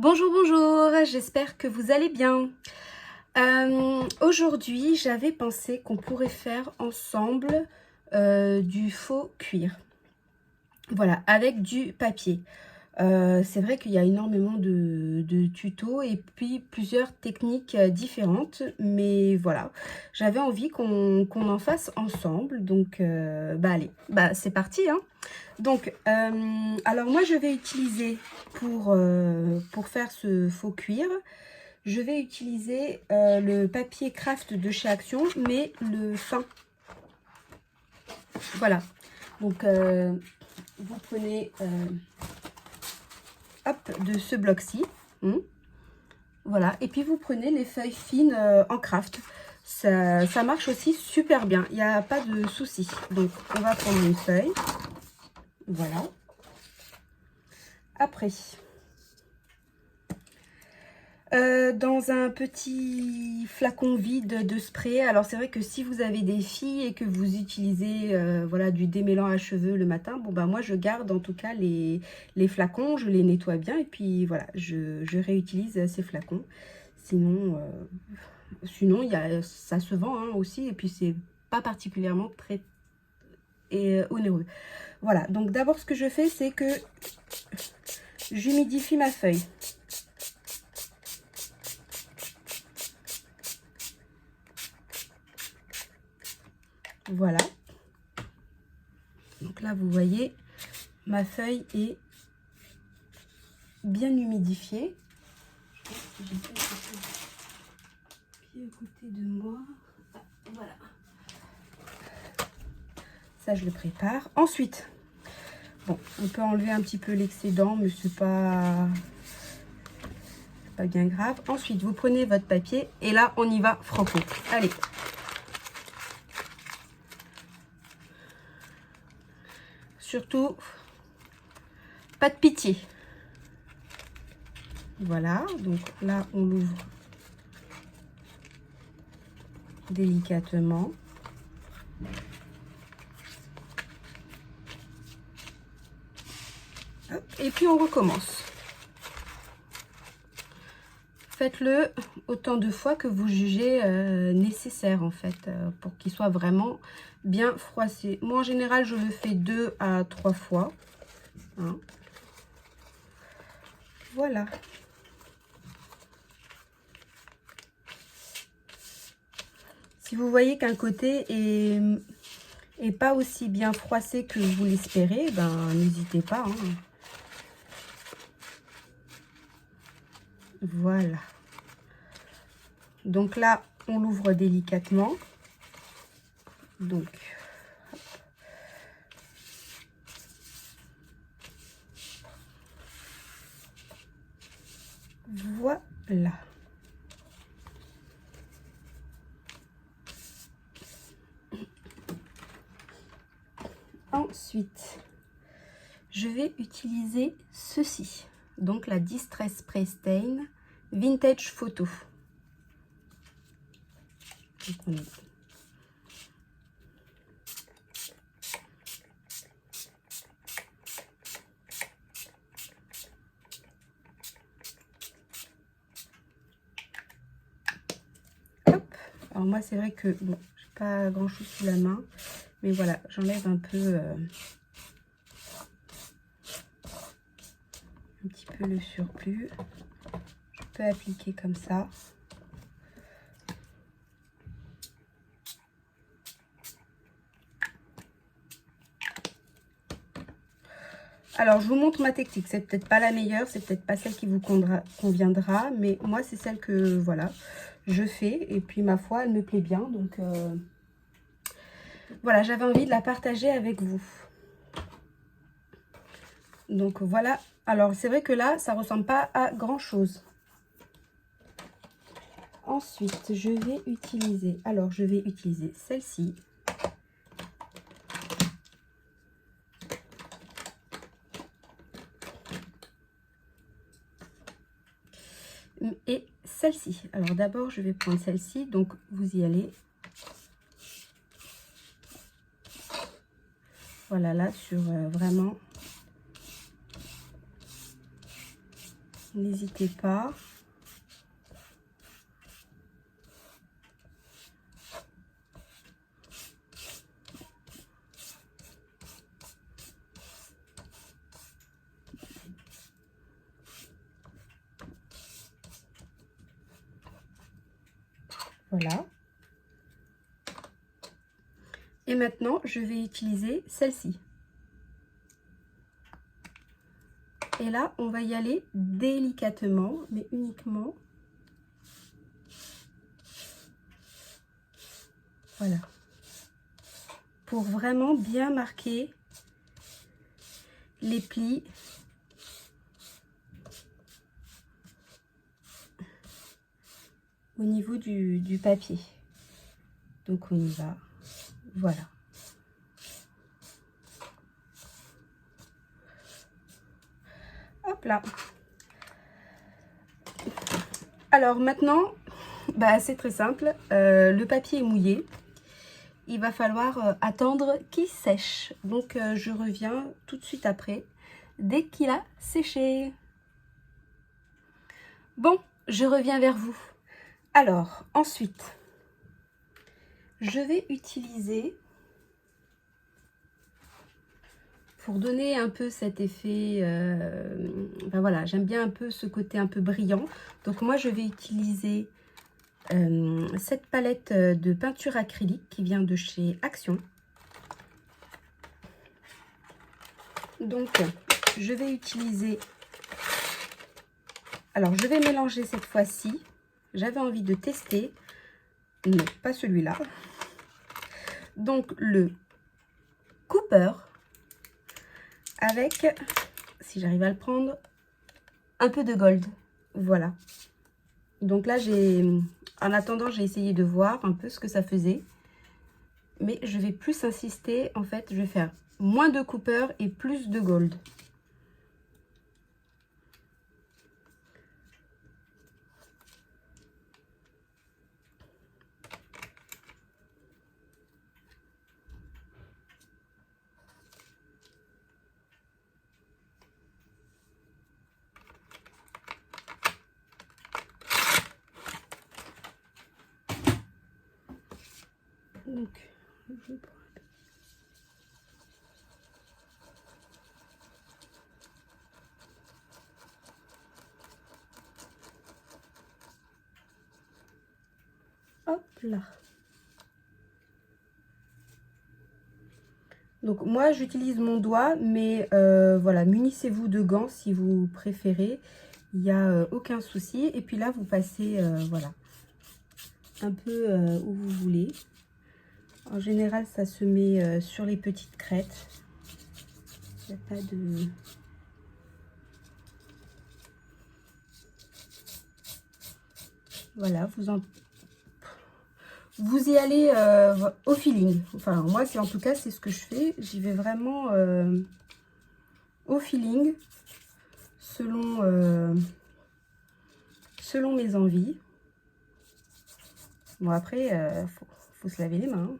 Bonjour, bonjour, j'espère que vous allez bien. Aujourd'hui, j'avais pensé qu'on pourrait faire ensemble du faux cuir. Voilà, avec du papier. C'est vrai qu'il y a énormément de tutos et puis plusieurs techniques différentes. Mais voilà, j'avais envie qu'on en fasse ensemble. Donc, allez, c'est parti, hein. Donc, alors moi, je vais utiliser pour faire ce faux cuir, je vais utiliser le papier craft de chez Action, mais le fin. Voilà. Donc, vous prenez hop, de ce bloc-ci. Voilà. Et puis, vous prenez les feuilles fines en craft. Ça marche aussi super bien. Il n'y a pas de souci. Donc, on va prendre une feuille. Voilà. Après, dans un petit flacon vide de spray. Alors c'est vrai que si vous avez des filles et que vous utilisez voilà, du démêlant à cheveux le matin, bon bah moi je garde en tout cas les flacons, je les nettoie bien et puis voilà, je réutilise ces flacons. Sinon, ça se vend hein, aussi et puis c'est pas particulièrement très onéreux. Voilà, donc d'abord ce que je fais c'est que j'humidifie ma feuille. Voilà. Donc là, vous voyez, ma feuille est bien humidifiée. J'ai quelque chose à côté de moi. Voilà. Ça, je le prépare. Ensuite, bon, on peut enlever un petit peu l'excédent, mais c'est pas bien grave. Ensuite, vous prenez votre papier et là, on y va franco. Allez. Surtout, pas de pitié. Voilà, donc là, on l'ouvre délicatement. Hop, et puis, on recommence. Faites-le autant de fois que vous jugez nécessaire en fait, pour qu'il soit vraiment bien froissé. Moi en général je le fais 2 à 3 fois. Hein. Voilà. Si vous voyez qu'un côté est pas aussi bien froissé que vous l'espérez, ben n'hésitez pas. Hein. Voilà. Donc là, on l'ouvre délicatement. Donc, voilà. Ensuite, je vais utiliser ceci. Donc la Distress Spray Stain Vintage Photo. Hop. Alors moi c'est vrai que bon, j'ai pas grand chose sous la main, mais voilà, j'enlève un peu un petit peu le surplus. Je peux appliquer comme ça. Alors, je vous montre ma technique. C'est peut-être pas la meilleure, c'est peut-être pas celle qui vous conviendra, mais moi, c'est celle que, voilà, je fais. Et puis, ma foi, elle me plaît bien. Donc, voilà, j'avais envie de la partager avec vous. Donc, voilà. Alors, c'est vrai que là, ça ressemble pas à grand-chose. Ensuite, je vais utiliser... Alors, je vais utiliser celle-ci. Et celle-ci. Alors d'abord, je vais prendre celle-ci. Donc, vous y allez. Voilà, là, sur vraiment n'hésitez pas. Voilà. Et maintenant, je vais utiliser celle-ci. Et là, on va y aller délicatement, mais uniquement. Voilà. Pour vraiment bien marquer les plis. Au niveau du papier. Donc on y va. Voilà. Hop là. Alors maintenant, bah, c'est très simple. Le papier est mouillé. Il va falloir attendre qu'il sèche. Donc je reviens tout de suite après, dès qu'il a séché. Bon, je reviens vers vous. Alors, ensuite, je vais utiliser, pour donner un peu cet effet, ben voilà, j'aime bien un peu ce côté un peu brillant. Donc moi, je vais utiliser cette palette de peinture acrylique qui vient de chez Action. Donc, je vais utiliser... Alors, je vais mélanger cette fois-ci. J'avais envie de tester. Non, pas celui-là. Donc, le Cooper avec, si j'arrive à le prendre, un peu de gold. Voilà. Donc là, en attendant, j'ai essayé de voir un peu ce que ça faisait. Mais je vais plus insister. En fait, je vais faire moins de Cooper et plus de gold. Donc, je prends... Hop là. Donc moi j'utilise mon doigt, mais voilà, munissez-vous de gants si vous préférez. Il n'y a aucun souci. Et puis là vous passez voilà, un peu où vous voulez. En général ça se met sur les petites crêtes. Il n'y a pas de... Voilà, vous y allez au feeling. Enfin, moi, en tout cas, c'est ce que je fais. J'y vais vraiment au feeling, selon mes envies. Bon, après, faut se laver les mains.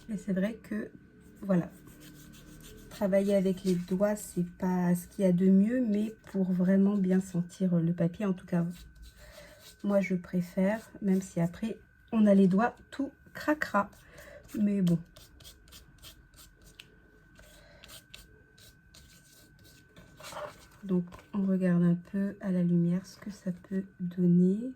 Et c'est vrai que, voilà, travailler avec les doigts, c'est pas ce qu'il y a de mieux, mais pour vraiment bien sentir le papier, en tout cas, moi je préfère, même si après, on a les doigts tout cracra, mais bon. Donc, on regarde un peu à la lumière ce que ça peut donner.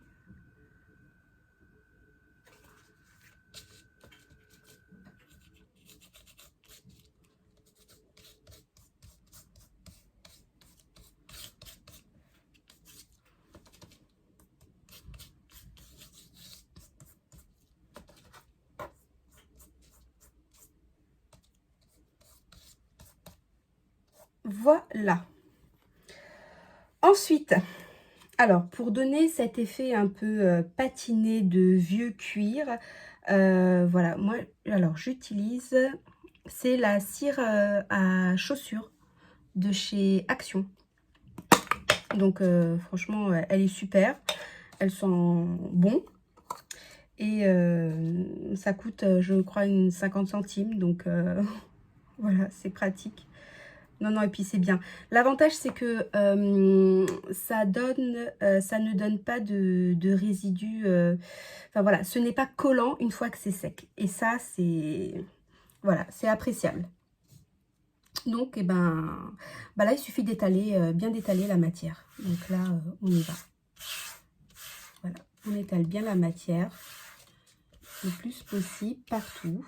Voilà. Ensuite, alors pour donner cet effet un peu patiné de vieux cuir, voilà, moi, alors j'utilise, c'est la cire à chaussures de chez Action. Donc franchement, elle est super, elle sent bon. Et ça coûte, je crois, une 50 centimes. Donc voilà, c'est pratique. Non, non, et puis c'est bien. L'avantage, c'est que ça ne donne pas de résidus. Enfin voilà, ce n'est pas collant une fois que c'est sec. Et ça, c'est voilà, c'est appréciable. Donc, eh ben, bah là, il suffit d'étaler, bien d'étaler la matière. Donc là, on y va. Voilà, on étale bien la matière le plus possible partout.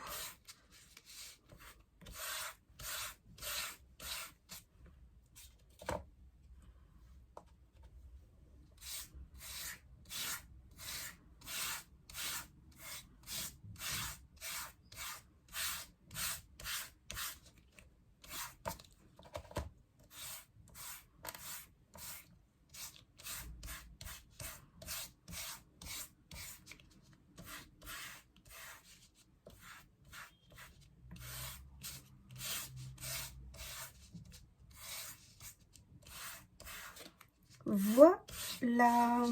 Voilà.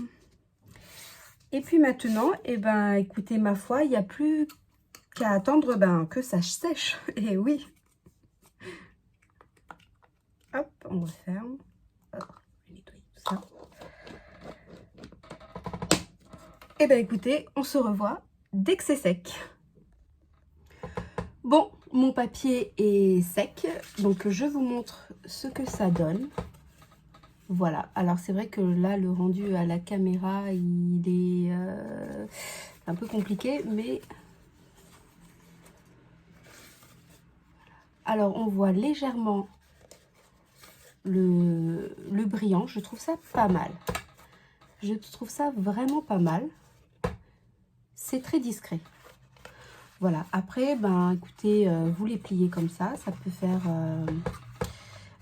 Et puis maintenant, eh ben, écoutez, ma foi, il n'y a plus qu'à attendre que ça sèche. Et oui. Hop, on referme. Alors, je vais nettoyer tout ça. Eh ben, écoutez, on se revoit dès que c'est sec. Bon, mon papier est sec, donc je vous montre ce que ça donne. Voilà, alors c'est vrai que là, le rendu à la caméra, il est un peu compliqué, mais... Alors, on voit légèrement le brillant. Je trouve ça pas mal. Je trouve ça vraiment pas mal. C'est très discret. Voilà, après, ben, écoutez, vous les pliez comme ça. Ça peut faire...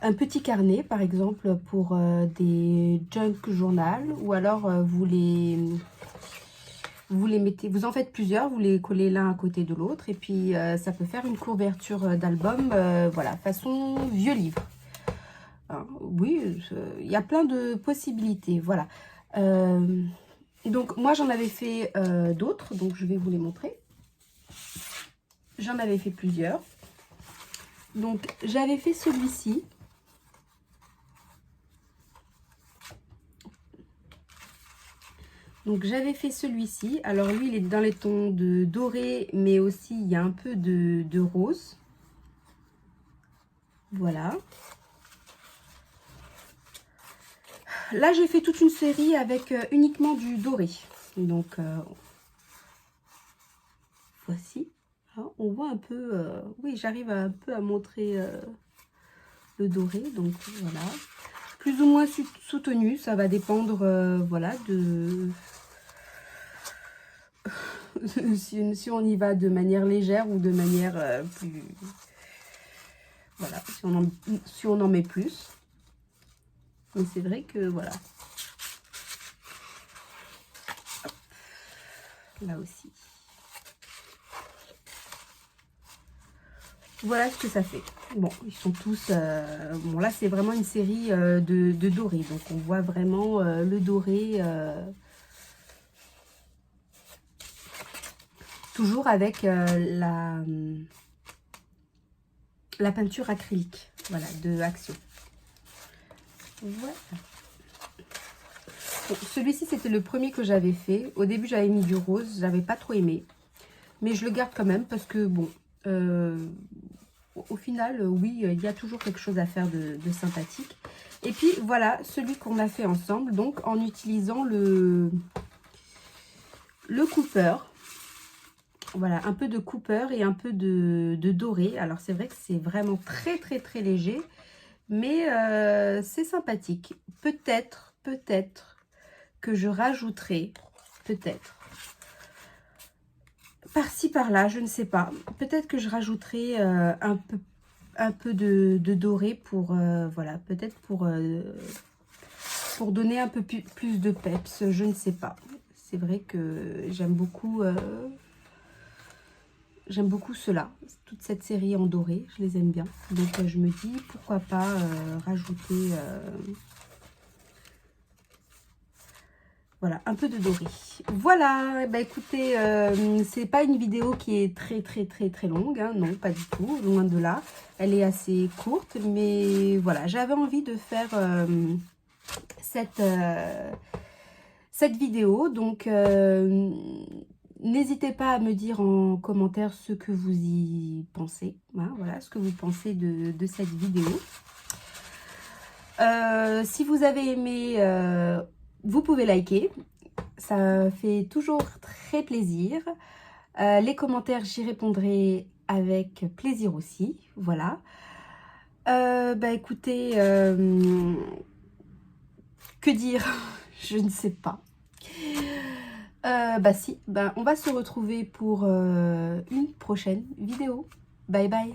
un petit carnet, par exemple, pour des junk journal, ou alors vous les mettez, vous en faites plusieurs, vous les collez l'un à côté de l'autre, et puis ça peut faire une couverture d'album, voilà, façon vieux livre. Hein, oui, il y a plein de possibilités, voilà. Donc moi j'en avais fait d'autres, donc je vais vous les montrer. J'en avais fait plusieurs. Donc j'avais fait celui-ci. Donc j'avais fait celui-ci. Alors lui, il est dans les tons de doré, mais aussi il y a un peu de rose. Voilà. Là, j'ai fait toute une série avec uniquement du doré. Donc voici. Alors, on voit un peu... oui, j'arrive un peu à montrer le doré. Donc voilà. Plus ou moins soutenu, ça va dépendre voilà, de... si on y va de manière légère ou de manière plus... Voilà, si on en met plus. Mais c'est vrai que voilà. Hop. Là aussi. Voilà ce que ça fait. Bon, ils sont tous... bon, là, c'est vraiment une série de dorés. Donc, on voit vraiment le doré... toujours avec la peinture acrylique, voilà, de Action. Voilà. Bon, celui-ci, c'était le premier que j'avais fait. Au début, j'avais mis du rose, j'avais pas trop aimé. Mais je le garde quand même parce que, bon, au final, oui, il y a toujours quelque chose à faire de sympathique. Et puis, voilà, celui qu'on a fait ensemble, donc en utilisant le Cooper. Voilà, un peu de Cooper et un peu de doré. Alors, c'est vrai que c'est vraiment très, très, très léger. Mais c'est sympathique. Peut-être que je rajouterai, peut-être, par-ci, par-là, je ne sais pas. Peut-être que je rajouterai un peu de doré pour, voilà, peut-être pour pour donner un peu plus de peps, je ne sais pas. C'est vrai que j'aime beaucoup cela, toute cette série en doré, je les aime bien. Donc je me dis pourquoi pas rajouter voilà, un peu de doré. Voilà, bah écoutez, c'est pas une vidéo qui est très longue, hein, non, pas du tout, loin de là. Elle est assez courte, mais voilà, j'avais envie de faire cette vidéo, donc n'hésitez pas à me dire en commentaire ce que vous y pensez, hein, voilà, ce que vous pensez de cette vidéo. Si vous avez aimé, vous pouvez liker, ça fait toujours très plaisir. Les commentaires, j'y répondrai avec plaisir aussi, voilà. Bah écoutez, que dire? Je ne sais pas. Bah si, bah on va se retrouver pour une prochaine vidéo. Bye bye.